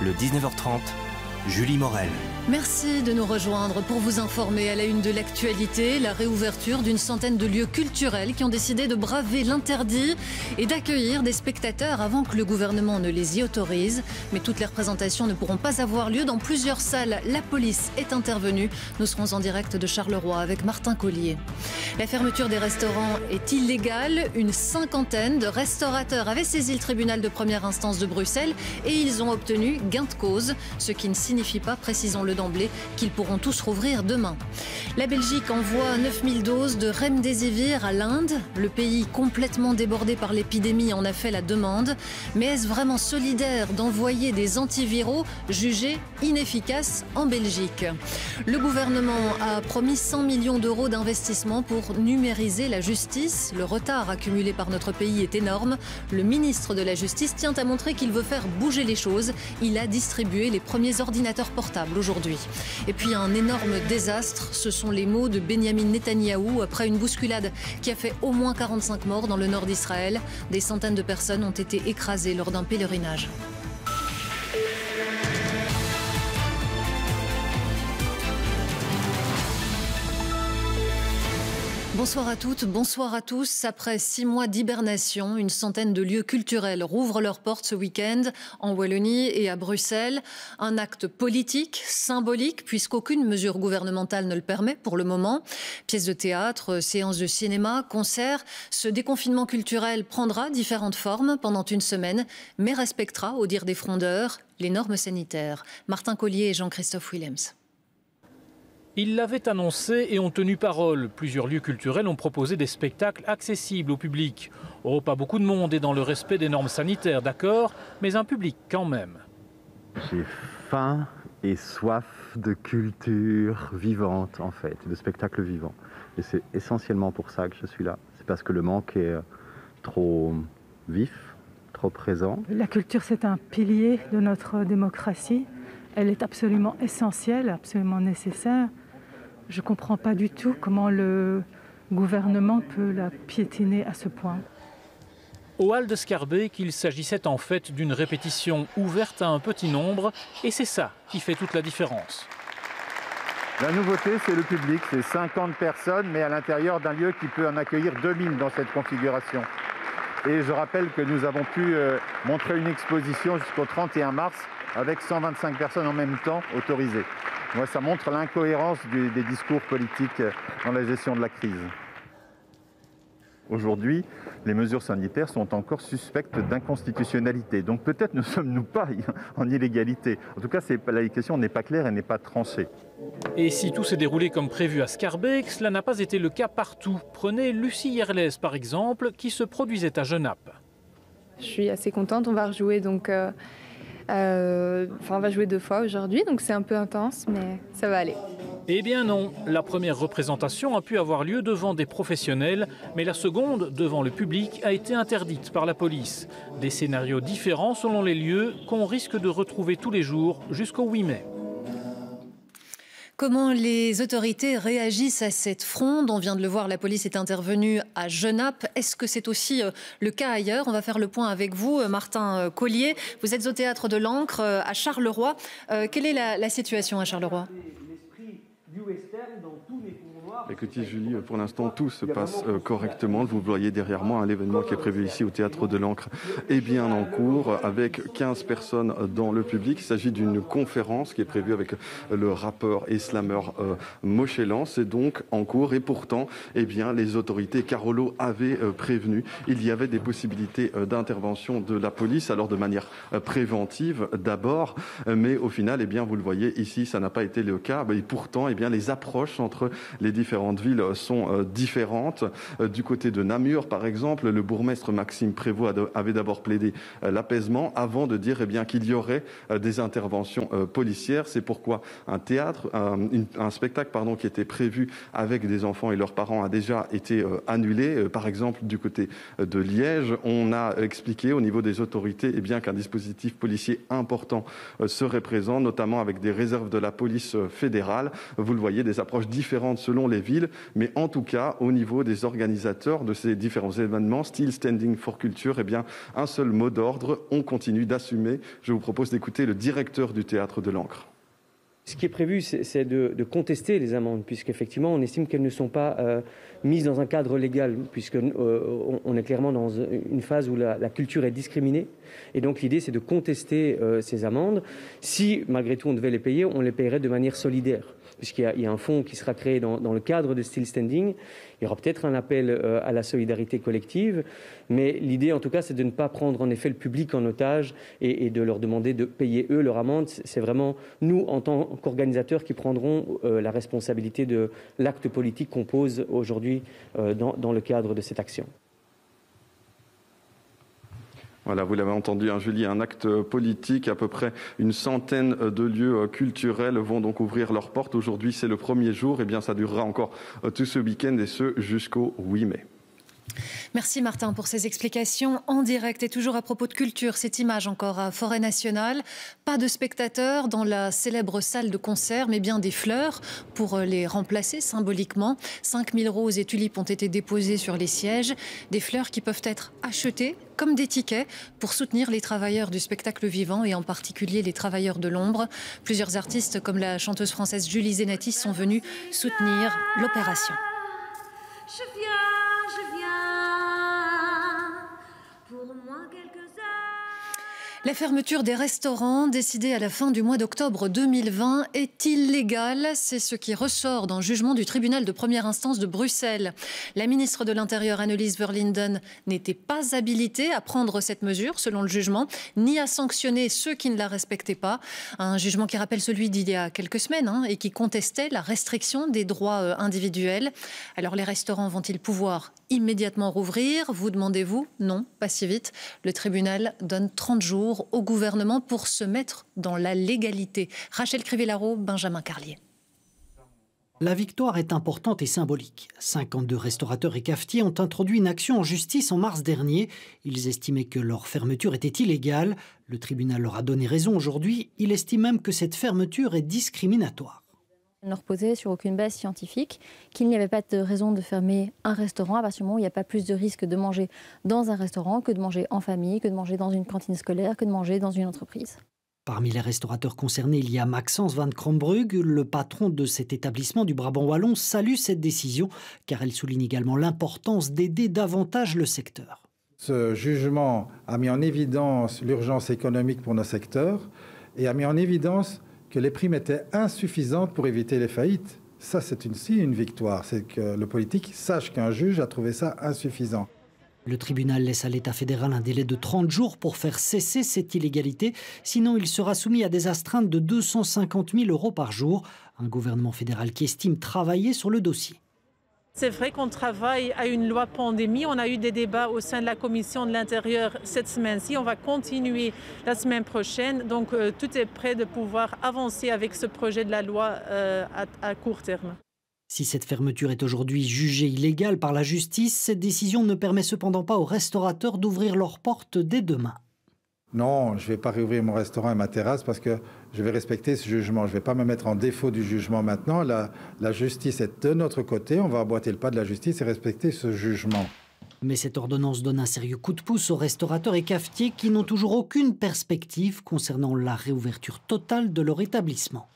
Le 19h30, Julie Morel. Merci de nous rejoindre pour vous informer à la une de l'actualité, la réouverture d'une centaine de lieux culturels qui ont décidé de braver l'interdit et d'accueillir des spectateurs avant que le gouvernement ne les y autorise. Mais toutes les représentations ne pourront pas avoir lieu. Dans plusieurs salles, la police est intervenue. Nous serons en direct de Charleroi avec Martin Collier. La fermeture des restaurants est illégale. Une cinquantaine de restaurateurs avaient saisi le tribunal de première instance de Bruxelles et ils ont obtenu gain de cause, ce qui ne signifie pas, précisons-le d'emblée, qu'ils pourront tous rouvrir demain. La Belgique envoie 9000 doses de Remdesivir à l'Inde. Le pays complètement débordé par l'épidémie en a fait la demande. Mais est-ce vraiment solidaire d'envoyer des antiviraux jugés inefficaces en Belgique? Le gouvernement a promis 100 millions d'euros d'investissement pour numériser la justice. Le retard accumulé par notre pays est énorme. Le ministre de la Justice tient à montrer qu'il veut faire bouger les choses. Il a distribué les premiers ordinateurs portables aujourd'hui. Et puis un énorme désastre, ce sont les mots de Benyamin Netanyahou après une bousculade qui a fait au moins 45 morts dans le nord d'Israël. Des centaines de personnes ont été écrasées lors d'un pèlerinage. Bonsoir à toutes, bonsoir à tous. Après 6 mois d'hibernation, une centaine de lieux culturels rouvrent leurs portes ce week-end en Wallonie et à Bruxelles. Un acte politique, symbolique, puisqu'aucune mesure gouvernementale ne le permet pour le moment. Pièces de théâtre, séances de cinéma, concerts. Ce déconfinement culturel prendra différentes formes pendant une semaine, mais respectera, au dire des frondeurs, les normes sanitaires. Martin Collier et Jean-Christophe Willems. Ils l'avaient annoncé et ont tenu parole. Plusieurs lieux culturels ont proposé des spectacles accessibles au public. Oh, pas beaucoup de monde et dans le respect des normes sanitaires, d'accord, mais un public quand même. J'ai faim et soif de culture vivante, en fait, de spectacles vivants. Et c'est essentiellement pour ça que je suis là. C'est parce que le manque est trop vif, trop présent. La culture, c'est un pilier de notre démocratie. Elle est absolument essentielle, absolument nécessaire. Je ne comprends pas du tout comment le gouvernement peut la piétiner à ce point. Au hall de Schaerbeek, il s'agissait en fait d'une répétition ouverte à un petit nombre, et c'est ça qui fait toute la différence. La nouveauté, c'est le public, c'est 50 personnes, mais à l'intérieur d'un lieu qui peut en accueillir 2000 dans cette configuration. Et je rappelle que nous avons pu montrer une exposition jusqu'au 31 mars avec 125 personnes en même temps autorisées. Moi, ça montre l'incohérence des discours politiques dans la gestion de la crise. Aujourd'hui, les mesures sanitaires sont encore suspectes d'inconstitutionnalité. Donc peut-être ne sommes-nous pas en illégalité. En tout cas, la question n'est pas claire et n'est pas tranchée. Et si tout s'est déroulé comme prévu à Schaerbeek, cela n'a pas été le cas partout. Prenez Lucie Yerles par exemple, qui se produisait à Genappe. Je suis assez contente, on va rejouer donc... on va jouer 2 fois aujourd'hui, donc c'est un peu intense, mais ça va aller. Eh bien non, la première représentation a pu avoir lieu devant des professionnels, mais la seconde, devant le public, a été interdite par la police. Des scénarios différents selon les lieux qu'on risque de retrouver tous les jours jusqu'au 8 mai. Comment les autorités réagissent à cette fronde? On vient de le voir, la police est intervenue à Genappe. Est-ce que c'est aussi le cas ailleurs? On va faire le point avec vous, Martin Collier. Vous êtes au Théâtre de l'Ancre à Charleroi. Quelle est la situation à Charleroi? Écoutez Julie, pour l'instant tout se passe correctement. Vous voyez derrière moi l'événement qui est prévu ici au Théâtre de l'Ancre est bien en cours avec 15 personnes dans le public. Il s'agit d'une conférence qui est prévue avec le rappeur et slameur Mochelan. C'est donc en cours et pourtant les autorités, Carolo avait prévenu, il y avait des possibilités d'intervention de la police, alors de manière préventive d'abord, mais au final vous le voyez ici ça n'a pas été le cas et pourtant les approches entre les différentes villes sont différentes. Du côté de Namur, par exemple, le bourgmestre Maxime Prévost avait d'abord plaidé l'apaisement avant de dire qu'il y aurait des interventions policières. C'est pourquoi un spectacle qui était prévu avec des enfants et leurs parents a déjà été annulé. Par exemple, du côté de Liège, on a expliqué au niveau des autorités qu'un dispositif policier important serait présent, notamment avec des réserves de la police fédérale. Vous le voyez, des approches différentes selon les villes, mais en tout cas, au niveau des organisateurs de ces différents événements, Still Standing for Culture, eh bien, un seul mot d'ordre, on continue d'assumer. Je vous propose d'écouter le directeur du Théâtre de l'Ancre. Ce qui est prévu, c'est de contester les amendes, puisqu'effectivement, on estime qu'elles ne sont pas mises dans un cadre légal, puisqu'on est clairement dans une phase où la culture est discriminée. Et donc l'idée, c'est de contester ces amendes. Si, malgré tout, on devait les payer, on les payerait de manière solidaire, puisqu'il y a un fonds qui sera créé dans le cadre de Still Standing. Il y aura peut-être un appel à la solidarité collective, mais l'idée, en tout cas, c'est de ne pas prendre en effet le public en otage et de leur demander de payer eux leur amende. C'est vraiment nous, en tant qu'organisateurs, qui prendrons la responsabilité de l'acte politique qu'on pose aujourd'hui dans le cadre de cette action. Voilà, vous l'avez entendu, hein, Julie, un acte politique. À peu près une centaine de lieux culturels vont donc ouvrir leurs portes. Aujourd'hui, c'est le premier jour. Eh bien, ça durera encore tout ce week-end et ce jusqu'au 8 mai. Merci Martin pour ces explications en direct. Et toujours à propos de culture, cette image encore à Forêt Nationale. Pas de spectateurs dans la célèbre salle de concert, mais bien des fleurs pour les remplacer symboliquement. 5000 roses et tulipes ont été déposées sur les sièges. Des fleurs qui peuvent être achetées comme des tickets pour soutenir les travailleurs du spectacle vivant et en particulier les travailleurs de l'ombre. Plusieurs artistes comme la chanteuse française Julie Zenati sont venus soutenir l'opération. Je viens pour moi quelques heures. La fermeture des restaurants décidée à la fin du mois d'octobre 2020 est illégale. C'est ce qui ressort d'un jugement du tribunal de première instance de Bruxelles. La ministre de l'Intérieur, Annelies Verlinden, n'était pas habilitée à prendre cette mesure, selon le jugement, ni à sanctionner ceux qui ne la respectaient pas. Un jugement qui rappelle celui d'il y a quelques semaines et qui contestait la restriction des droits individuels. Alors les restaurants vont-ils pouvoir immédiatement rouvrir? Vous demandez-vous? Non, pas si vite. Le tribunal donne 30 jours au gouvernement pour se mettre dans la légalité. Rachel Crivellaro, Benjamin Carlier. La victoire est importante et symbolique. 52 restaurateurs et cafetiers ont introduit une action en justice en mars dernier. Ils estimaient que leur fermeture était illégale. Le tribunal leur a donné raison aujourd'hui. Il estime même que cette fermeture est discriminatoire. Elle ne reposait sur aucune base scientifique, qu'il n'y avait pas de raison de fermer un restaurant à partir du moment où il n'y a pas plus de risque de manger dans un restaurant que de manger en famille, que de manger dans une cantine scolaire, que de manger dans une entreprise. Parmi les restaurateurs concernés, il y a Maxence van Krombrug. Le patron de cet établissement du Brabant wallon salue cette décision car elle souligne également l'importance d'aider davantage le secteur. Ce jugement a mis en évidence l'urgence économique pour nos secteurs et a mis en évidence que les primes étaient insuffisantes pour éviter les faillites. Ça, c'est une victoire. C'est que le politique sache qu'un juge a trouvé ça insuffisant. Le tribunal laisse à l'État fédéral un délai de 30 jours pour faire cesser cette illégalité. Sinon, il sera soumis à des astreintes de 250 000 € par jour. Un gouvernement fédéral qui estime travailler sur le dossier. C'est vrai qu'on travaille à une loi pandémie. On a eu des débats au sein de la commission de l'Intérieur cette semaine-ci. On va continuer la semaine prochaine. Donc tout est prêt de pouvoir avancer avec ce projet de la loi à court terme. Si cette fermeture est aujourd'hui jugée illégale par la justice, cette décision ne permet cependant pas aux restaurateurs d'ouvrir leurs portes dès demain. Non, je ne vais pas réouvrir mon restaurant et ma terrasse parce que je vais respecter ce jugement. Je ne vais pas me mettre en défaut du jugement maintenant. La justice est de notre côté. On va emboîter le pas de la justice et respecter ce jugement. Mais cette ordonnance donne un sérieux coup de pouce aux restaurateurs et cafetiers qui n'ont toujours aucune perspective concernant la réouverture totale de leur établissement.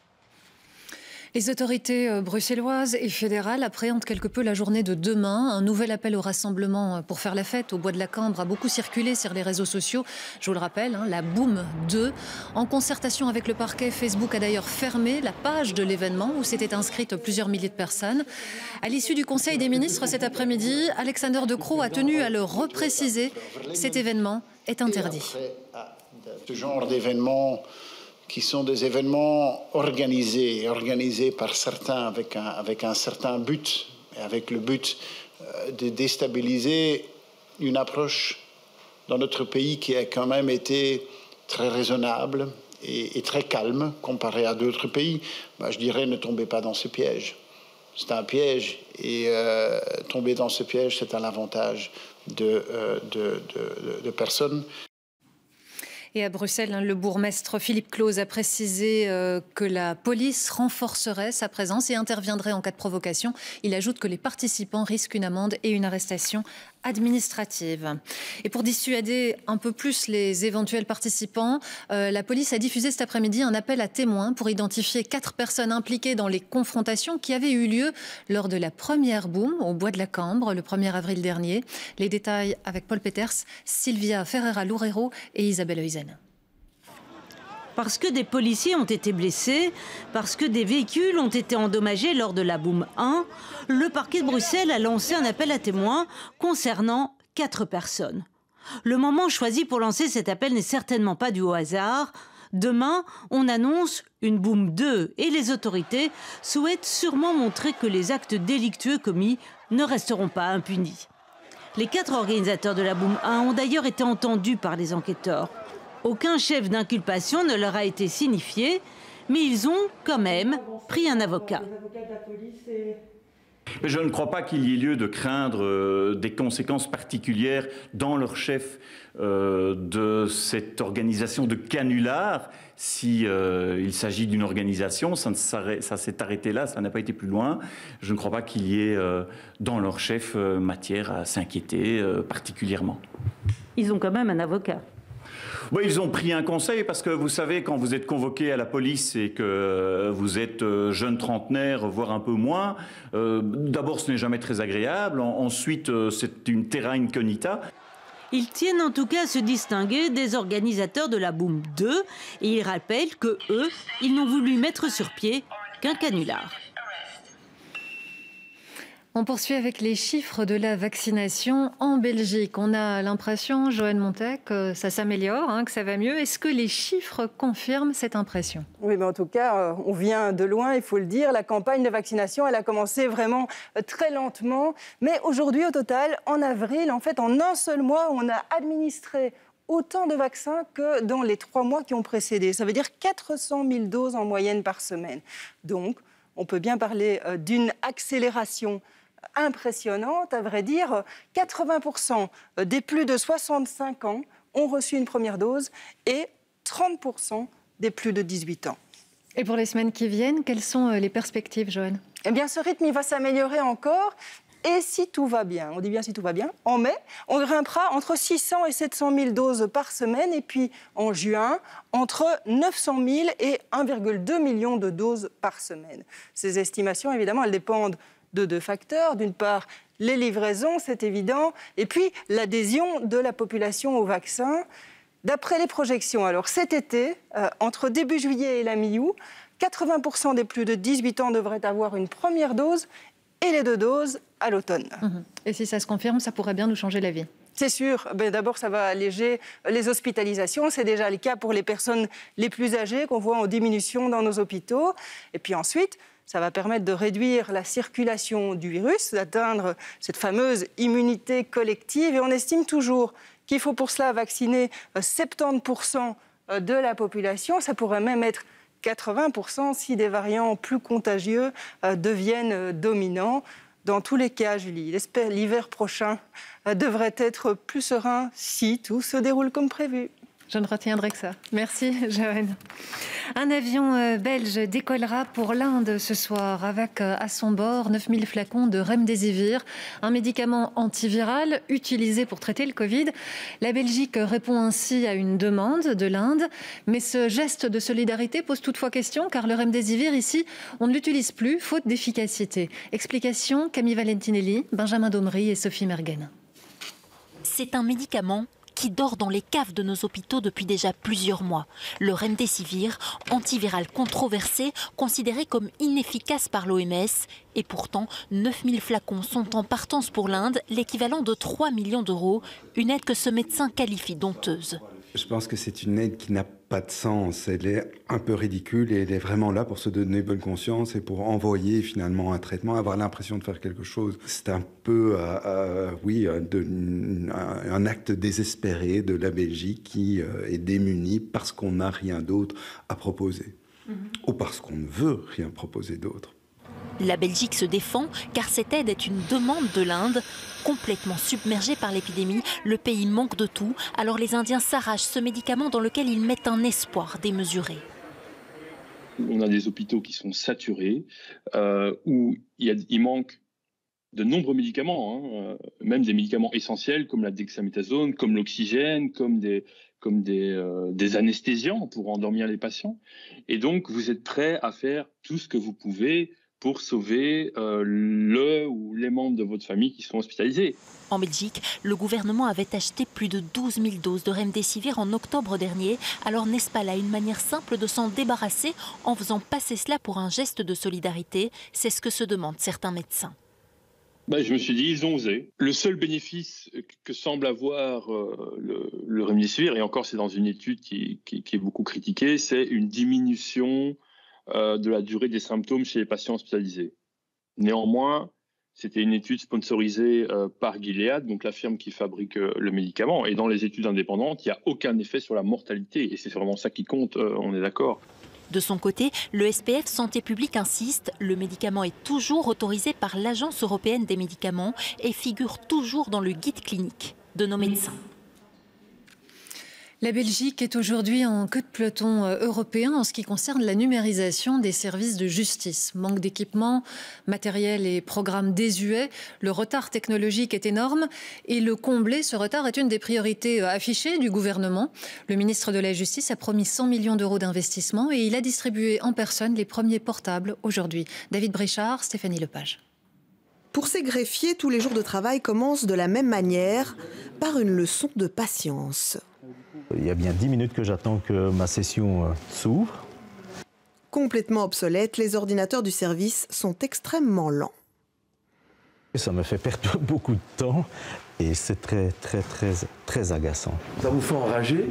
Les autorités bruxelloises et fédérales appréhendent quelque peu la journée de demain. Un nouvel appel au rassemblement pour faire la fête au Bois de la Cambre a beaucoup circulé sur les réseaux sociaux. Je vous le rappelle, la Boom 2. En concertation avec le parquet, Facebook a d'ailleurs fermé la page de l'événement où s'étaient inscrites plusieurs milliers de personnes. À l'issue du Conseil des ministres cet après-midi, Alexander De Croo a tenu à le repréciser. Cet événement est interdit. Ce genre d'événements qui sont des événements organisés par certains avec un certain but, avec le but de déstabiliser une approche dans notre pays qui a quand même été très raisonnable et très calme comparé à d'autres pays. Je dirais ne tombez pas dans ce piège. C'est un piège et tomber dans ce piège, c'est à l'avantage de personnes. Et à Bruxelles, le bourgmestre Philippe Close a précisé que la police renforcerait sa présence et interviendrait en cas de provocation. Il ajoute que les participants risquent une amende et une arrestation administrative. Et pour dissuader un peu plus les éventuels participants, la police a diffusé cet après-midi un appel à témoins pour identifier 4 personnes impliquées dans les confrontations qui avaient eu lieu lors de la première boum au Bois de la Cambre le 1er avril dernier. Les détails avec Paul Peters, Sylvia Ferreira-Loureiro et Isabelle Heusen. Parce que des policiers ont été blessés, parce que des véhicules ont été endommagés lors de la boum 1, le parquet de Bruxelles a lancé un appel à témoins concernant 4 personnes. Le moment choisi pour lancer cet appel n'est certainement pas dû au hasard. Demain, on annonce une boum 2 et les autorités souhaitent sûrement montrer que les actes délictueux commis ne resteront pas impunis. Les 4 organisateurs de la boum 1 ont d'ailleurs été entendus par les enquêteurs. Aucun chef d'inculpation ne leur a été signifié, mais ils ont quand même pris un avocat. Je ne crois pas qu'il y ait lieu de craindre des conséquences particulières dans leur chef de cette organisation de canular. Si il s'agit d'une organisation, ça s'est arrêté là, ça n'a pas été plus loin. Je ne crois pas qu'il y ait dans leur chef matière à s'inquiéter particulièrement. Ils ont quand même un avocat. Oui, ils ont pris un conseil parce que vous savez, quand vous êtes convoqué à la police et que vous êtes jeune trentenaire, voire un peu moins, d'abord ce n'est jamais très agréable, ensuite c'est une terra incognita. Ils tiennent en tout cas à se distinguer des organisateurs de la boum 2 et ils rappellent que eux, ils n'ont voulu mettre sur pied qu'un canular. On poursuit avec les chiffres de la vaccination en Belgique. On a l'impression, Joanne Montet, que ça s'améliore, que ça va mieux. Est-ce que les chiffres confirment cette impression? Oui, mais en tout cas, on vient de loin, il faut le dire. La campagne de vaccination, elle a commencé vraiment très lentement. Mais aujourd'hui, au total, en avril, en fait, en un seul mois, on a administré autant de vaccins que dans les 3 mois qui ont précédé. Ça veut dire 400 000 doses en moyenne par semaine. Donc, on peut bien parler d'une accélération impressionnante. À vrai dire, 80% des plus de 65 ans ont reçu une première dose et 30% des plus de 18 ans. Et pour les semaines qui viennent, quelles sont les perspectives, Joanne? Eh bien, ce rythme, il va s'améliorer encore. Et si tout va bien, on dit bien si tout va bien, en mai, on grimpera entre 600 et 700 000 doses par semaine. Et puis en juin, entre 900 000 et 1,2 million de doses par semaine. Ces estimations, évidemment, elles dépendent de 2 facteurs. D'une part, les livraisons, c'est évident, et puis l'adhésion de la population au vaccin. D'après les projections, alors cet été, entre début juillet et la mi-août, 80% des plus de 18 ans devraient avoir une première dose et les 2 doses à l'automne. Et si ça se confirme, ça pourrait bien nous changer la vie? C'est sûr. D'abord, ça va alléger les hospitalisations. C'est déjà le cas pour les personnes les plus âgées qu'on voit en diminution dans nos hôpitaux. Et puis ensuite, ça va permettre de réduire la circulation du virus, d'atteindre cette fameuse immunité collective. Et on estime toujours qu'il faut pour cela vacciner 70% de la population. Ça pourrait même être 80% si des variants plus contagieux deviennent dominants. Dans tous les cas, Julie, l'hiver prochain devrait être plus serein si tout se déroule comme prévu. Je ne retiendrai que ça. Merci, Joanne. Un avion belge décollera pour l'Inde ce soir avec à son bord 9000 flacons de Remdesivir, un médicament antiviral utilisé pour traiter le Covid. La Belgique répond ainsi à une demande de l'Inde, mais ce geste de solidarité pose toutefois question car le Remdesivir ici, on ne l'utilise plus faute d'efficacité. Explication, Camille Valentinelli, Benjamin Domry et Sophie Mergen. C'est un médicament qui dort dans les caves de nos hôpitaux depuis déjà plusieurs mois. Le Remdesivir, antiviral controversé, considéré comme inefficace par l'OMS. Et pourtant, 9000 flacons sont en partance pour l'Inde, l'équivalent de 3 millions d'euros, une aide que ce médecin qualifie d'honteuse. Je pense que c'est une aide qui n'a pas de sens. Elle est un peu ridicule et elle est vraiment là pour se donner bonne conscience et pour envoyer finalement un traitement, avoir l'impression de faire quelque chose. C'est un peu, un acte désespéré de la Belgique qui est démunie parce qu'on n'a rien d'autre à proposer. Ou parce qu'on ne veut rien proposer d'autre. La Belgique se défend car cette aide est une demande de l'Inde. Complètement submergé par l'épidémie, le pays manque de tout. Alors les Indiens s'arrachent ce médicament dans lequel ils mettent un espoir démesuré. On a des hôpitaux qui sont saturés, où il manque de nombreux médicaments, même des médicaments essentiels comme la dexaméthasone, comme l'oxygène, comme des anesthésiants pour endormir les patients. Et donc, vous êtes prêts à faire tout ce que vous pouvez pour sauver le ou les membres de votre famille qui sont hospitalisés. En Belgique, le gouvernement avait acheté plus de 12 000 doses de remdesivir en octobre dernier. Alors n'est-ce pas là une manière simple de s'en débarrasser en faisant passer cela pour un geste de solidarité? C'est ce que se demandent certains médecins. Je me suis dit, ils ont osé. Le seul bénéfice que semble avoir le remdesivir, et encore c'est dans une étude qui est beaucoup critiquée, c'est une diminution de la durée des symptômes chez les patients hospitalisés. Néanmoins, c'était une étude sponsorisée par Gilead, donc la firme qui fabrique le médicament. Et dans les études indépendantes, il n'y a aucun effet sur la mortalité. Et c'est vraiment ça qui compte, on est d'accord. De son côté, le SPF Santé publique insiste, le médicament est toujours autorisé par l'Agence européenne des médicaments et figure toujours dans le guide clinique de nos médecins. La Belgique est aujourd'hui en queue de peloton européen en ce qui concerne la numérisation des services de justice. Manque d'équipement, matériel et programmes désuets, le retard technologique est énorme et le combler, ce retard, est une des priorités affichées du gouvernement. Le ministre de la Justice a promis 100 millions d'euros d'investissement et il a distribué en personne les premiers portables aujourd'hui. David Brichard, Stéphanie Lepage. Pour ces greffiers, tous les jours de travail commencent de la même manière, par une leçon de patience. Il y a bien 10 minutes que j'attends que ma session s'ouvre. Complètement obsolètes, les ordinateurs du service sont extrêmement lents. Ça me fait perdre beaucoup de temps et c'est très agaçant. Ça vous fait enrager ?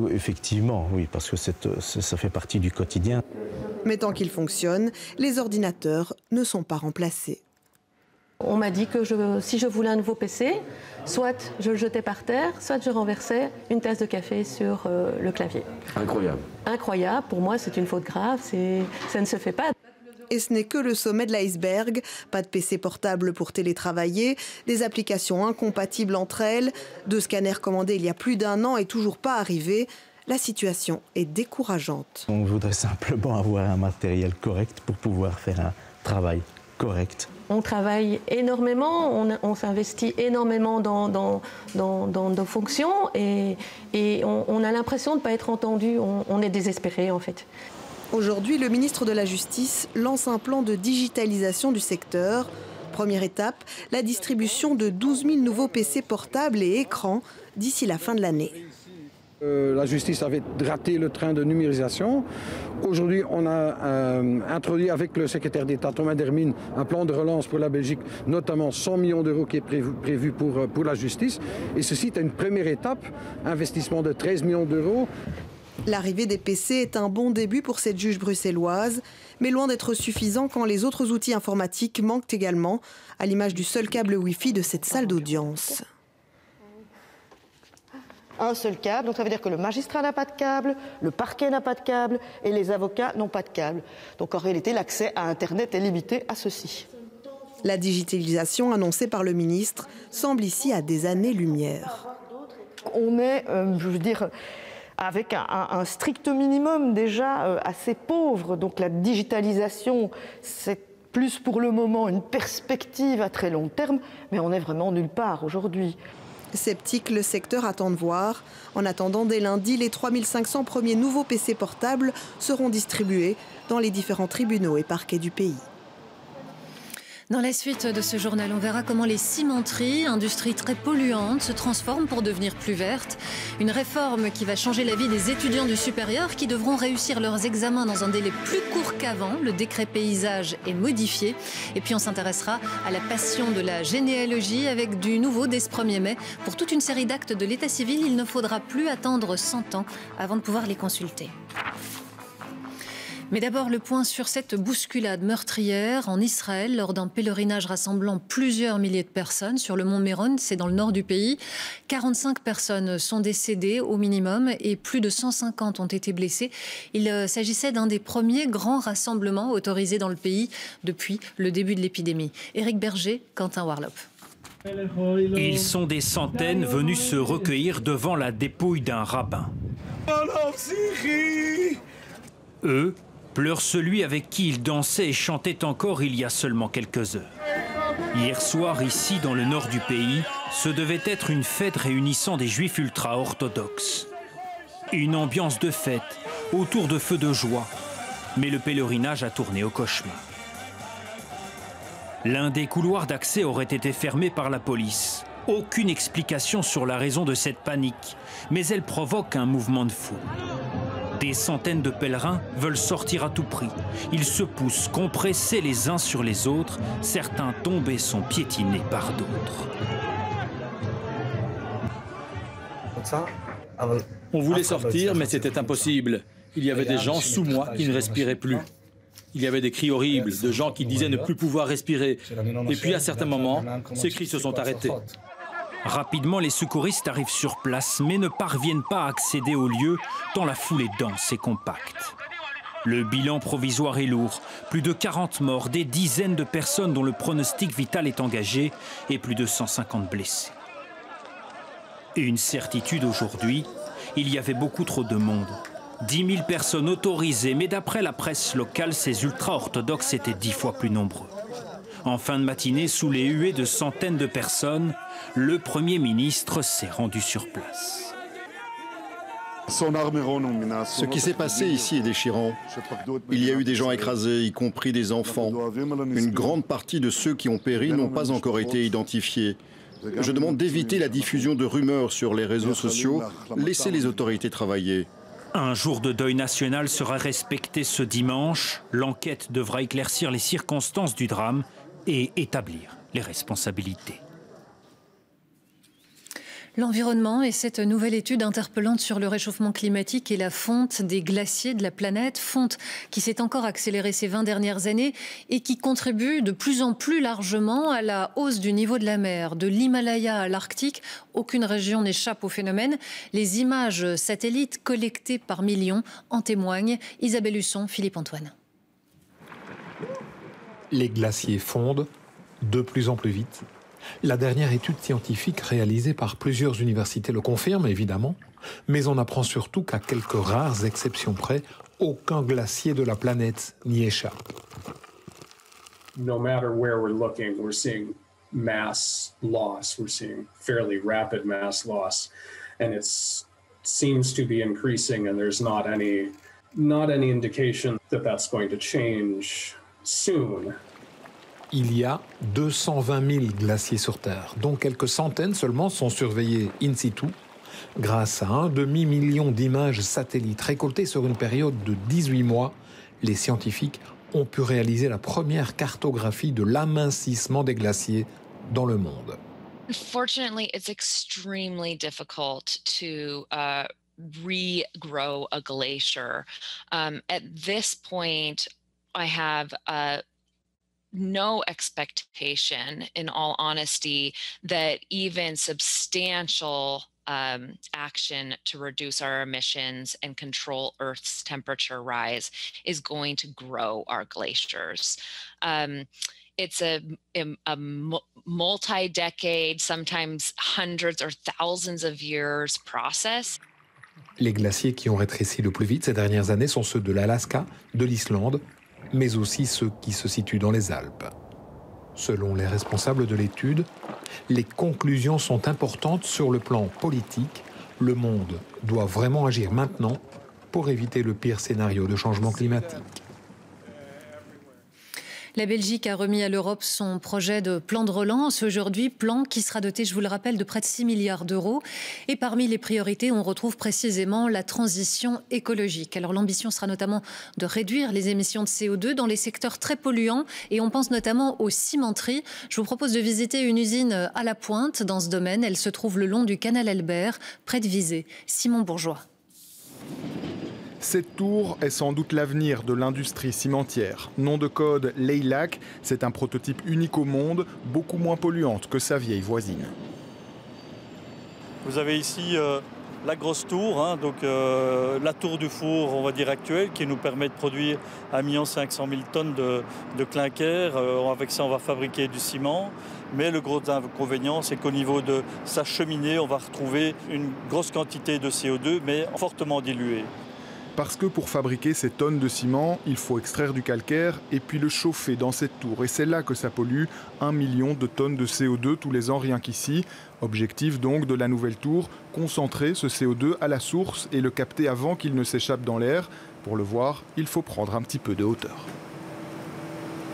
Effectivement, oui, parce que ça fait partie du quotidien. Mais tant qu'ils fonctionnent, les ordinateurs ne sont pas remplacés. On m'a dit que si je voulais un nouveau PC, soit je le jetais par terre, soit je renversais une tasse de café sur le clavier. Incroyable. Incroyable, pour moi c'est une faute grave, ça ne se fait pas. Et ce n'est que le sommet de l'iceberg. Pas de PC portable pour télétravailler, des applications incompatibles entre elles, 2 scanners commandés il y a plus d'1 an et toujours pas arrivés. La situation est décourageante. On voudrait simplement avoir un matériel correct pour pouvoir faire un travail correct. On travaille énormément, on s'investit énormément dans nos fonctions et on a l'impression de ne pas être entendu, on est désespéré en fait. Aujourd'hui, le ministre de la Justice lance un plan de digitalisation du secteur. Première étape, la distribution de 12 000 nouveaux PC portables et écrans d'ici la fin de l'année. La justice avait raté le train de numérisation. Aujourd'hui, on a introduit avec le secrétaire d'État Thomas Dermine un plan de relance pour la Belgique, notamment 100 millions d'euros qui est prévu pour la justice. Et ceci est une première étape, investissement de 13 millions d'euros. L'arrivée des PC est un bon début pour cette juge bruxelloise, mais loin d'être suffisant quand les autres outils informatiques manquent également, à l'image du seul câble Wi-Fi de cette salle d'audience. Un seul câble, donc ça veut dire que le magistrat n'a pas de câble, le parquet n'a pas de câble et les avocats n'ont pas de câble. Donc en réalité, l'accès à Internet est limité à ceci. La digitalisation annoncée par le ministre semble ici à des années-lumière. On est, je veux dire, avec un strict minimum déjà assez pauvre. Donc la digitalisation, c'est plus pour le moment une perspective à très long terme, mais on est vraiment nulle part aujourd'hui. Sceptique, le secteur attend de voir. En attendant, dès lundi, les 3500 premiers nouveaux PC portables seront distribués dans les différents tribunaux et parquets du pays. Dans la suite de ce journal, on verra comment les cimenteries, industrie très polluante, se transforment pour devenir plus vertes. Une réforme qui va changer la vie des étudiants du supérieur qui devront réussir leurs examens dans un délai plus court qu'avant. Le décret paysage est modifié. Et puis on s'intéressera à la passion de la généalogie avec du nouveau dès ce 1er mai. Pour toute une série d'actes de l'état civil, il ne faudra plus attendre 100 ans avant de pouvoir les consulter. Mais d'abord, le point sur cette bousculade meurtrière en Israël lors d'un pèlerinage rassemblant plusieurs milliers de personnes sur le mont Méron, c'est dans le nord du pays. 45 personnes sont décédées au minimum et plus de 150 ont été blessées. Il s'agissait d'un des premiers grands rassemblements autorisés dans le pays depuis le début de l'épidémie. Éric Berger, Quentin Warlop. Ils sont des centaines venus se recueillir devant la dépouille d'un rabbin. Eux pleure celui avec qui il dansait et chantait encore il y a seulement quelques heures. Hier soir, ici, dans le nord du pays, ce devait être une fête réunissant des juifs ultra-orthodoxes. Une ambiance de fête, autour de feux de joie. Mais le pèlerinage a tourné au cauchemar. L'un des couloirs d'accès aurait été fermé par la police. Aucune explication sur la raison de cette panique, mais elle provoque un mouvement de foule. Des centaines de pèlerins veulent sortir à tout prix. Ils se poussent, compressés les uns sur les autres. Certains tombent et sont piétinés par d'autres. On voulait sortir, mais c'était impossible. Il y avait des gens sous moi qui ne respiraient plus. Il y avait des cris horribles, de gens qui disaient ne plus pouvoir respirer. Et puis à certains moments, ces cris se sont arrêtés. Rapidement, les secouristes arrivent sur place, mais ne parviennent pas à accéder au lieu, tant la foule est dense et compacte. Le bilan provisoire est lourd. Plus de 40 morts, des dizaines de personnes dont le pronostic vital est engagé et plus de 150 blessés. Et une certitude aujourd'hui, il y avait beaucoup trop de monde. 10 000 personnes autorisées, mais d'après la presse locale, ces ultra-orthodoxes étaient 10 fois plus nombreux. En fin de matinée, sous les huées de centaines de personnes, le Premier ministre s'est rendu sur place. Ce qui s'est passé ici est déchirant. Il y a eu des gens écrasés, y compris des enfants. Une grande partie de ceux qui ont péri n'ont pas encore été identifiés. Je demande d'éviter la diffusion de rumeurs sur les réseaux sociaux. Laissez les autorités travailler. Un jour de deuil national sera respecté ce dimanche. L'enquête devra éclaircir les circonstances du drame et établir les responsabilités. L'environnement et cette nouvelle étude interpellante sur le réchauffement climatique et la fonte des glaciers de la planète, fonte qui s'est encore accélérée ces 20 dernières années et qui contribue de plus en plus largement à la hausse du niveau de la mer. De l'Himalaya à l'Arctique, aucune région n'échappe au phénomène. Les images satellites collectées par millions en témoignent. Isabelle Husson, Philippe Antoine. Les glaciers fondent de plus en plus vite. La dernière étude scientifique réalisée par plusieurs universités le confirme, évidemment, mais on apprend surtout qu'à quelques rares exceptions près, aucun glacier de la planète n'y échappe. No matter where we're looking, we're seeing mass loss. We're seeing fairly rapid mass loss, and it seems to be increasing, and there's not any indication that that's going to change soon. Il y a 220 000 glaciers sur Terre, dont quelques centaines seulement sont surveillés in situ, grâce à un demi-million d'images satellites récoltées sur une période de 18 mois. Les scientifiques ont pu réaliser la première cartographie de l'amincissement des glaciers dans le monde. Unfortunately, it's extremely difficult to regrow a glacier. At this point, I have no expectation, in all honesty, that even substantial action to reduce our emissions and control Earth's temperature rise is going to grow our glaciers. It's a multi-decade, sometimes hundreds or thousands of years process. Les glaciers qui ont rétréci le plus vite ces dernières années sont ceux de l'Alaska, de l'Islande, mais aussi ceux qui se situent dans les Alpes. Selon les responsables de l'étude, les conclusions sont importantes sur le plan politique. Le monde doit vraiment agir maintenant pour éviter le pire scénario de changement climatique. La Belgique a remis à l'Europe son projet de plan de relance aujourd'hui, plan qui sera doté, je vous le rappelle, de près de 6 milliards d'euros. Et parmi les priorités, on retrouve précisément la transition écologique. Alors l'ambition sera notamment de réduire les émissions de CO2 dans les secteurs très polluants et on pense notamment aux cimenteries. Je vous propose de visiter une usine à la pointe dans ce domaine. Elle se trouve le long du canal Albert, près de Visé. Simon Bourgeois. Cette tour est sans doute l'avenir de l'industrie cimentière. Nom de code Leilac, c'est un prototype unique au monde, beaucoup moins polluante que sa vieille voisine. Vous avez ici la grosse tour, donc la tour du four, on va dire actuelle, qui nous permet de produire 1 500 000 tonnes de clinker. Avec ça, on va fabriquer du ciment. Mais le gros inconvénient, c'est qu'au niveau de sa cheminée, on va retrouver une grosse quantité de CO2, mais fortement diluée. Parce que pour fabriquer ces tonnes de ciment, il faut extraire du calcaire et puis le chauffer dans cette tour. Et c'est là que ça pollue 1 million de tonnes de CO2 tous les ans rien qu'ici. Objectif donc de la nouvelle tour, concentrer ce CO2 à la source et le capter avant qu'il ne s'échappe dans l'air. Pour le voir, il faut prendre un petit peu de hauteur.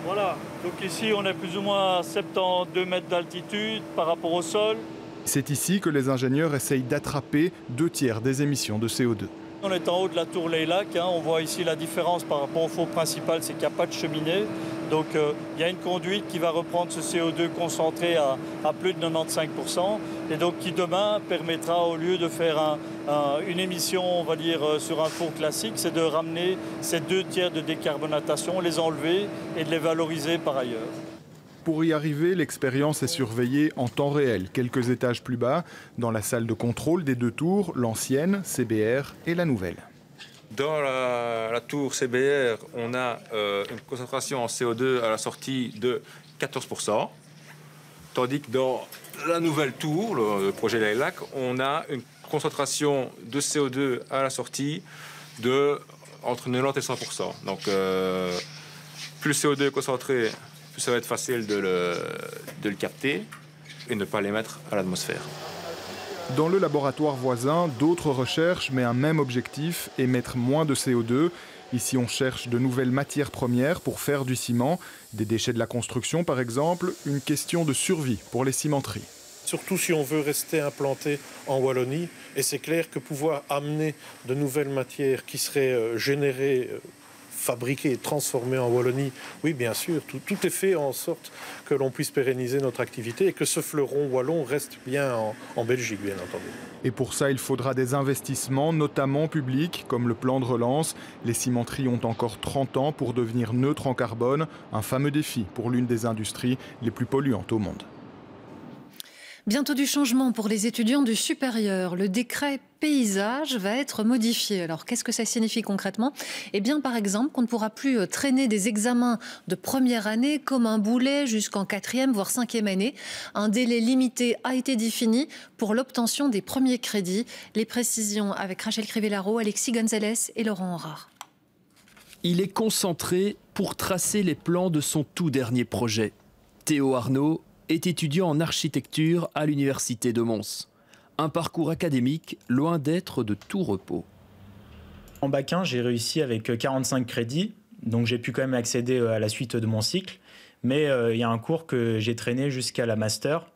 Voilà, donc ici on est plus ou moins à 72 mètres d'altitude par rapport au sol. C'est ici que les ingénieurs essayent d'attraper 2/3 des émissions de CO2. On est en haut de la tour Leilac, on voit ici la différence par rapport au four principal, c'est qu'il n'y a pas de cheminée. Donc il y a une conduite qui va reprendre ce CO2 concentré à plus de 95% et donc qui demain permettra, au lieu de faire une émission, on va dire, sur un four classique, c'est de ramener ces 2/3 de décarbonatation, les enlever et de les valoriser par ailleurs. Pour y arriver, l'expérience est surveillée en temps réel, quelques étages plus bas, dans la salle de contrôle des 2 tours, l'ancienne, CBR, et la nouvelle. Dans la tour CBR, on a une concentration en CO2 à la sortie de 14%, tandis que dans la nouvelle tour, le projet Leilac, on a une concentration de CO2 à la sortie de entre 90 et 100%. Donc plus le CO2 est concentré, plus ça va être facile de le capter et ne pas l'émettre à l'atmosphère. Dans le laboratoire voisin, d'autres recherches, mais un même objectif, émettre moins de CO2. Ici, on cherche de nouvelles matières premières pour faire du ciment, des déchets de la construction par exemple, une question de survie pour les cimenteries. Surtout si on veut rester implanté en Wallonie, et c'est clair que pouvoir amener de nouvelles matières qui seraient générées, fabriquées et transformées en Wallonie, oui bien sûr, tout est fait en sorte que l'on puisse pérenniser notre activité et que ce fleuron wallon reste bien en Belgique, bien entendu. Et pour ça, il faudra des investissements, notamment publics, comme le plan de relance. Les cimenteries ont encore 30 ans pour devenir neutres en carbone, un fameux défi pour l'une des industries les plus polluantes au monde. Bientôt du changement pour les étudiants du supérieur. Le décret paysage va être modifié. Alors, qu'est-ce que ça signifie concrètement? Eh bien, par exemple, qu'on ne pourra plus traîner des examens de première année comme un boulet jusqu'en 4e, voire 5e année. Un délai limité a été défini pour l'obtention des premiers crédits. Les précisions avec Rachel Crivellaro, Alexis Gonzalez et Laurent Horard. Il est concentré pour tracer les plans de son tout dernier projet. Théo Arnaud est étudiant en architecture à l'université de Mons. Un parcours académique loin d'être de tout repos. En bac 1, j'ai réussi avec 45 crédits, donc j'ai pu quand même accéder à la suite de mon cycle. Mais il y a un cours que j'ai traîné jusqu'à la master.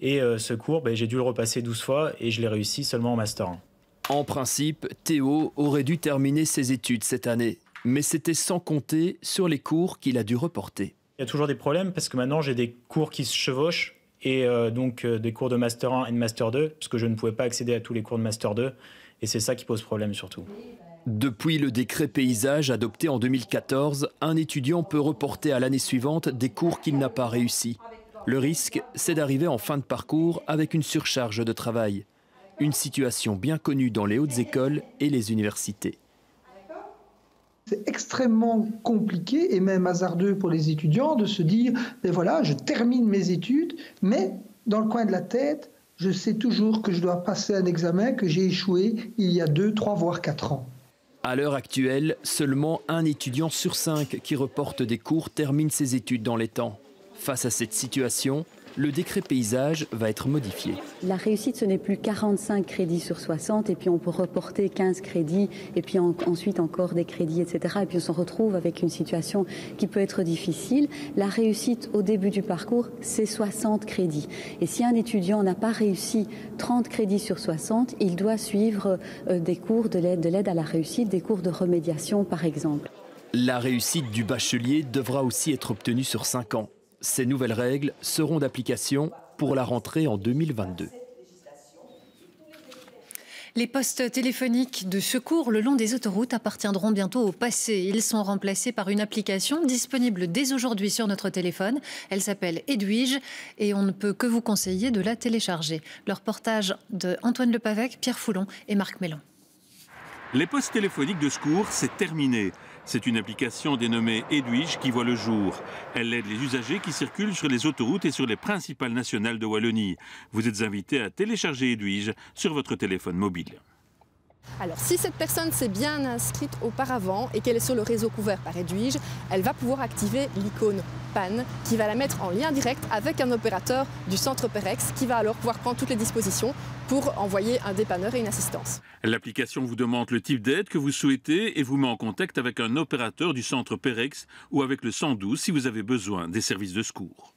Et ce cours, j'ai dû le repasser 12 fois et je l'ai réussi seulement en master 1. En principe, Théo aurait dû terminer ses études cette année. Mais c'était sans compter sur les cours qu'il a dû reporter. Il y a toujours des problèmes parce que maintenant j'ai des cours qui se chevauchent et donc des cours de Master 1 et de Master 2 parce que je ne pouvais pas accéder à tous les cours de Master 2 et c'est ça qui pose problème surtout. Depuis le décret paysage adopté en 2014, un étudiant peut reporter à l'année suivante des cours qu'il n'a pas réussi. Le risque, c'est d'arriver en fin de parcours avec une surcharge de travail. Une situation bien connue dans les hautes écoles et les universités. C'est extrêmement compliqué et même hasardeux pour les étudiants de se dire « voilà, je termine mes études, mais dans le coin de la tête, je sais toujours que je dois passer un examen que j'ai échoué il y a 2, 3, voire 4 ans. » À l'heure actuelle, seulement un étudiant sur 5 qui reporte des cours termine ses études dans les temps. Face à cette situation, le décret paysage va être modifié. La réussite, ce n'est plus 45 crédits sur 60 et puis on peut reporter 15 crédits et puis ensuite encore des crédits, etc. Et puis on se retrouve avec une situation qui peut être difficile. La réussite au début du parcours, c'est 60 crédits. Et si un étudiant n'a pas réussi 30 crédits sur 60, il doit suivre des cours de l'aide à la réussite, des cours de remédiation par exemple. La réussite du bachelier devra aussi être obtenue sur 5 ans. Ces nouvelles règles seront d'application pour la rentrée en 2022. Les postes téléphoniques de secours le long des autoroutes appartiendront bientôt au passé. Ils sont remplacés par une application disponible dès aujourd'hui sur notre téléphone. Elle s'appelle Edwige et on ne peut que vous conseiller de la télécharger. Le reportage de Antoine Lepavec, Pierre Foulon et Marc Mélan. Les postes téléphoniques de secours, c'est terminé. C'est une application dénommée Edwige qui voit le jour. Elle aide les usagers qui circulent sur les autoroutes et sur les principales nationales de Wallonie. Vous êtes invité à télécharger Edwige sur votre téléphone mobile. Alors, si cette personne s'est bien inscrite auparavant et qu'elle est sur le réseau couvert par Edwige, elle va pouvoir activer l'icône panne qui va la mettre en lien direct avec un opérateur du centre Perex qui va alors pouvoir prendre toutes les dispositions pour envoyer un dépanneur et une assistance. L'application vous demande le type d'aide que vous souhaitez et vous met en contact avec un opérateur du centre Perex ou avec le 112 si vous avez besoin des services de secours.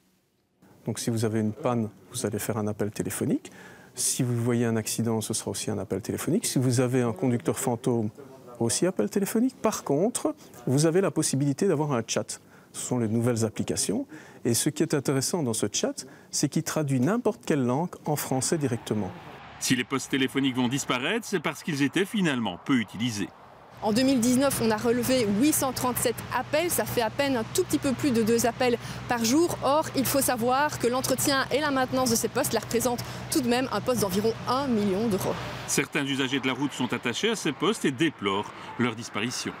Donc si vous avez une panne, vous allez faire un appel téléphonique. Si vous voyez un accident, ce sera aussi un appel téléphonique. Si vous avez un conducteur fantôme, aussi appel téléphonique. Par contre, vous avez la possibilité d'avoir un chat. Ce sont les nouvelles applications. Et ce qui est intéressant dans ce chat, c'est qu'il traduit n'importe quelle langue en français directement. Si les postes téléphoniques vont disparaître, c'est parce qu'ils étaient finalement peu utilisés. En 2019, on a relevé 837 appels, ça fait à peine un tout petit peu plus de 2 appels par jour. Or, il faut savoir que l'entretien et la maintenance de ces postes la représentent tout de même un poste d'environ 1 million d'euros. Certains usagers de la route sont attachés à ces postes et déplorent leur disparition.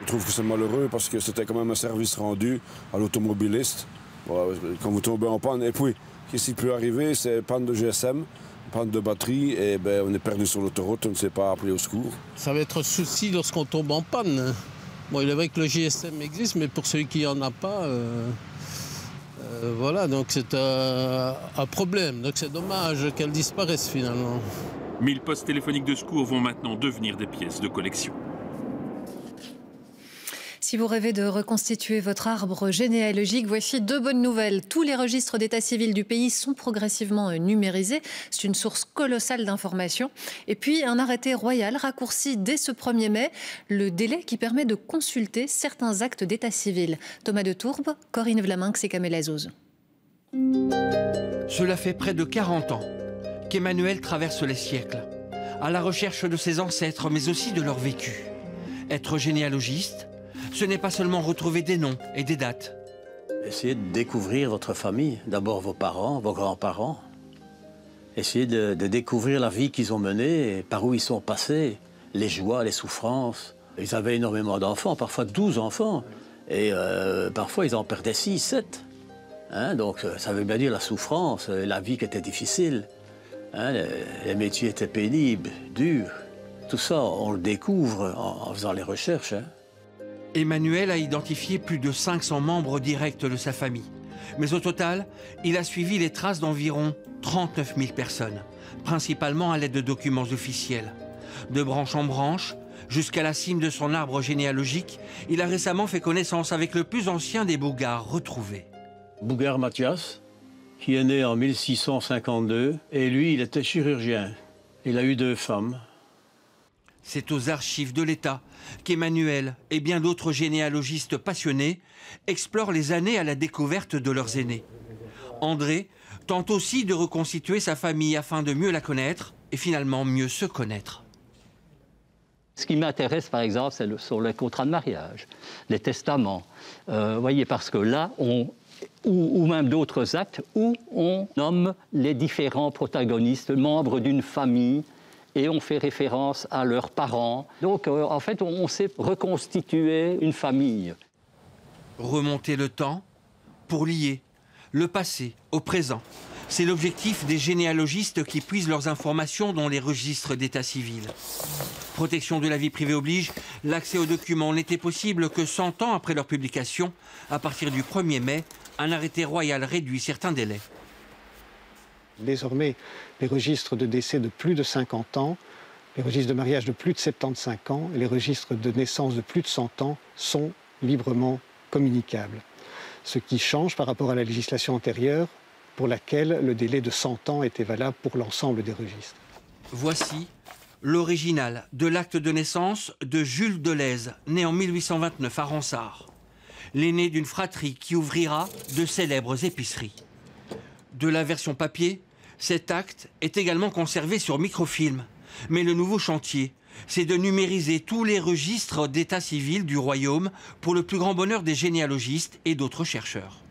Je trouve que c'est malheureux parce que c'était quand même un service rendu à l'automobiliste. Voilà, quand vous tombez en panne, et puis, qu'est-ce qui peut arriver? C'est panne de GSM. Panne de batterie, et on est perdu sur l'autoroute, on ne sait pas appeler au secours. Ça va être un souci lorsqu'on tombe en panne. Bon, il est vrai que le GSM existe, mais pour celui qui n'en a pas, voilà, donc c'est un problème. Donc c'est dommage qu'elle disparaisse finalement. 1000 postes téléphoniques de secours vont maintenant devenir des pièces de collection. Si vous rêvez de reconstituer votre arbre généalogique, voici 2 bonnes nouvelles. Tous les registres d'état civil du pays sont progressivement numérisés. C'est une source colossale d'informations. Et puis, un arrêté royal raccourcit dès ce 1er mai le délai qui permet de consulter certains actes d'état civil. Thomas de Tourbe, Corinne Vlaminck et Kamel Azouz. Cela fait près de 40 ans qu'Emmanuel traverse les siècles, à la recherche de ses ancêtres, mais aussi de leur vécu. Être généalogiste, ce n'est pas seulement retrouver des noms et des dates. Essayez de découvrir votre famille, d'abord vos parents, vos grands-parents. Essayez de découvrir la vie qu'ils ont menée, par où ils sont passés, les joies, les souffrances. Ils avaient énormément d'enfants, parfois 12 enfants, et parfois ils en perdaient 6, 7. Donc ça veut bien dire la souffrance, la vie qui était difficile. Les métiers étaient pénibles, durs. Tout ça, on le découvre en faisant les recherches. Emmanuel a identifié plus de 500 membres directs de sa famille. Mais au total, il a suivi les traces d'environ 39 000 personnes, principalement à l'aide de documents officiels. De branche en branche, jusqu'à la cime de son arbre généalogique, il a récemment fait connaissance avec le plus ancien des Bougars retrouvés. Bougar Mathias, qui est né en 1652, et lui, il était chirurgien. Il a eu 2 femmes. C'est aux archives de l'État qu'Emmanuel et bien d'autres généalogistes passionnés explorent les années à la découverte de leurs aînés. André tente aussi de reconstituer sa famille afin de mieux la connaître et finalement mieux se connaître. Ce qui m'intéresse, par exemple, c'est sur les contrats de mariage, les testaments. Voyez, parce que là, ou même d'autres actes où on nomme les différents protagonistes, membres d'une famille, et on fait référence à leurs parents. Donc, en fait, on sait reconstituer une famille. Remonter le temps pour lier le passé au présent. C'est l'objectif des généalogistes qui puisent leurs informations dans les registres d'état civil. Protection de la vie privée oblige, l'accès aux documents n'était possible que 100 ans après leur publication. À partir du 1er mai, un arrêté royal réduit certains délais. Désormais, les registres de décès de plus de 50 ans, les registres de mariage de plus de 75 ans et les registres de naissance de plus de 100 ans sont librement communicables. Ce qui change par rapport à la législation antérieure pour laquelle le délai de 100 ans était valable pour l'ensemble des registres. Voici l'original de l'acte de naissance de Jules Delèze, né en 1829 à Ronsard. L'aîné d'une fratrie qui ouvrira de célèbres épiceries. De la version papier, cet acte est également conservé sur microfilm, Mais le nouveau chantier, c'est de numériser tous les registres d'état civil du royaume pour le plus grand bonheur des généalogistes et d'autres chercheurs.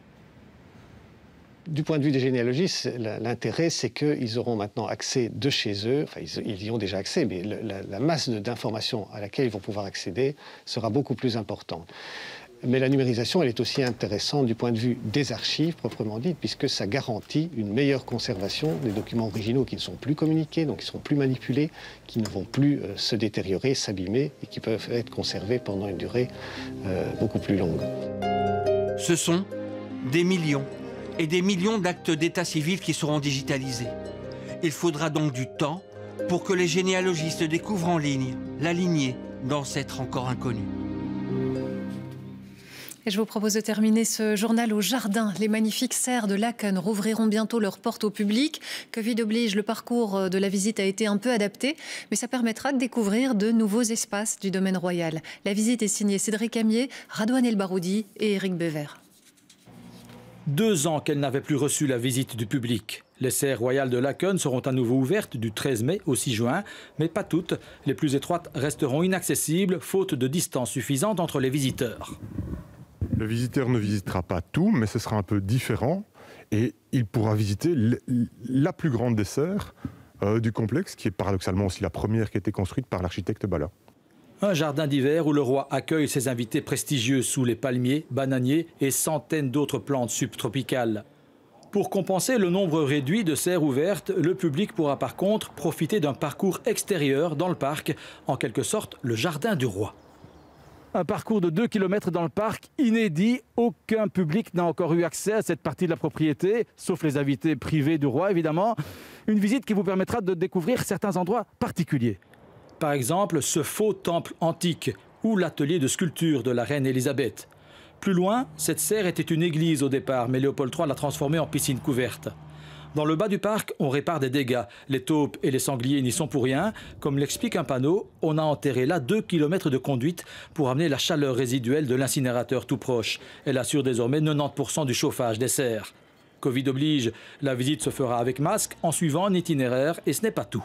Du point de vue des généalogistes, l'intérêt, c'est qu'ils auront maintenant accès de chez eux, enfin ils y ont déjà accès, mais la masse d'informations à laquelle ils vont pouvoir accéder sera beaucoup plus importante. Mais la numérisation, elle est aussi intéressante du point de vue des archives, proprement dites, puisque ça garantit une meilleure conservation des documents originaux qui ne sont plus communiqués, donc qui ne sont plus manipulés, qui ne vont plus se détériorer, s'abîmer, et qui peuvent être conservés pendant une durée beaucoup plus longue. Ce sont des millions et des millions d'actes d'état civil qui seront digitalisés. Il faudra donc du temps pour que les généalogistes découvrent en ligne la lignée d'ancêtres encore inconnus. Et je vous propose de terminer ce journal au jardin. Les magnifiques serres de Laeken rouvriront bientôt leurs portes au public. Covid oblige, le parcours de la visite a été un peu adapté, mais ça permettra de découvrir de nouveaux espaces du domaine royal. La visite est signée Cédric Amier, Radouane El Baroudi et Éric Béver. 2 ans qu'elle n'avait plus reçu la visite du public. Les serres royales de Laeken seront à nouveau ouvertes du 13 mai au 6 juin, mais pas toutes. Les plus étroites resteront inaccessibles, faute de distance suffisante entre les visiteurs. Le visiteur ne visitera pas tout, mais ce sera un peu différent. Et il pourra visiter la plus grande des serres du complexe, qui est paradoxalement aussi la première qui a été construite par l'architecte Bala. Un jardin d'hiver où le roi accueille ses invités prestigieux sous les palmiers, bananiers et centaines d'autres plantes subtropicales. Pour compenser le nombre réduit de serres ouvertes, le public pourra par contre profiter d'un parcours extérieur dans le parc, en quelque sorte le jardin du roi. Un parcours de 2 km dans le parc, inédit. Aucun public n'a encore eu accès à cette partie de la propriété, sauf les invités privés du roi, évidemment. Une visite qui vous permettra de découvrir certains endroits particuliers. Par exemple, ce faux temple antique ou l'atelier de sculpture de la reine Élisabeth. Plus loin, cette serre était une église au départ, mais Léopold III l'a transformée en piscine couverte. Dans le bas du parc, on répare des dégâts. Les taupes et les sangliers n'y sont pour rien. Comme l'explique un panneau, on a enterré là 2 km de conduite pour amener la chaleur résiduelle de l'incinérateur tout proche. Elle assure désormais 90% du chauffage des serres. Covid oblige, la visite se fera avec masque en suivant un itinéraire et ce n'est pas tout.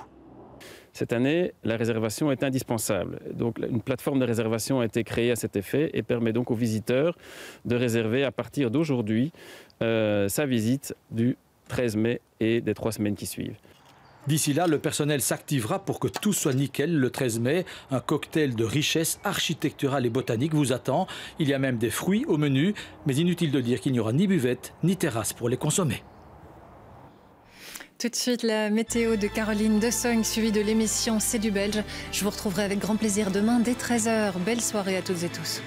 Cette année, la réservation est indispensable. Donc, une plateforme de réservation a été créée à cet effet et permet donc aux visiteurs de réserver à partir d'aujourd'hui sa visite du 13 mai et des 3 semaines qui suivent. D'ici là, le personnel s'activera pour que tout soit nickel le 13 mai. Un cocktail de richesse architecturale et botanique vous attend. Il y a même des fruits au menu, mais inutile de dire qu'il n'y aura ni buvette ni terrasse pour les consommer. Tout de suite, la météo de Caroline Dessong, suivie de l'émission C'est du Belge. Je vous retrouverai avec grand plaisir demain dès 13h. Belle soirée à toutes et tous.